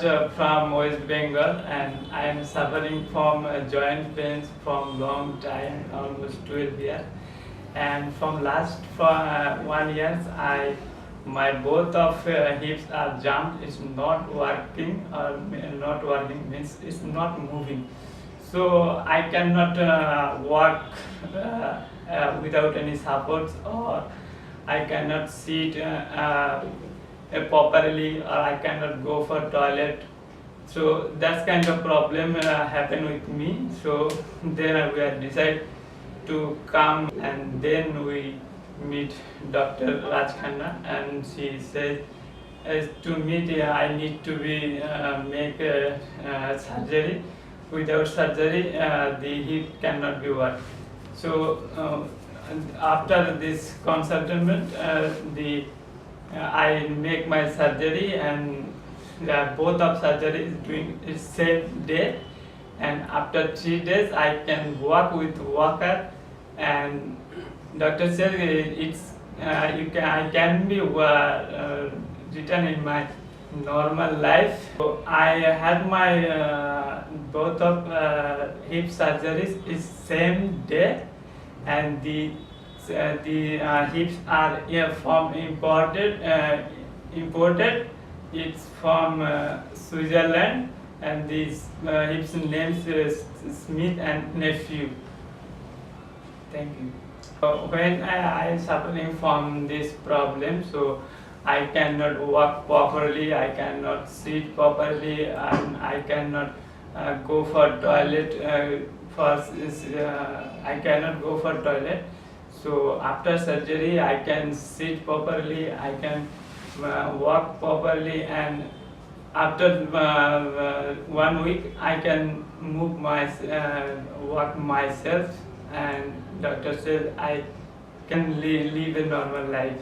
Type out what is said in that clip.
Dr.Raj from West Bengal, and I am suffering from joint pains from long time, almost 12 years. And from last 1 year, my both of hips are jammed. It's not working, or not working means it's not moving. So I cannot walk without any supports, or I cannot sit properly, or I cannot go for toilet. So that's kind of problem happened with me. So then we had decided to come, and then we meet Dr. Raj Kanna, and she says to meet I need to be make surgery. Without surgery the hip cannot be worked. So after this consultation I make my surgery, and both of surgery is doing the same day, and after 3 days I can walk with walker, and doctor said I can be return in my normal life. So I had my both of hip surgeries is same day, and the hips are from imported. It's from Switzerland, and these hips names is Smith and Nephew. Thank you. So when I am suffering from this problem, so I cannot walk properly, I cannot sit properly, and I cannot go for toilet. I cannot go for toilet. So after surgery, I can sit properly, I can walk properly, and after 1 week, I can move walk myself, and doctor said I can live a normal life.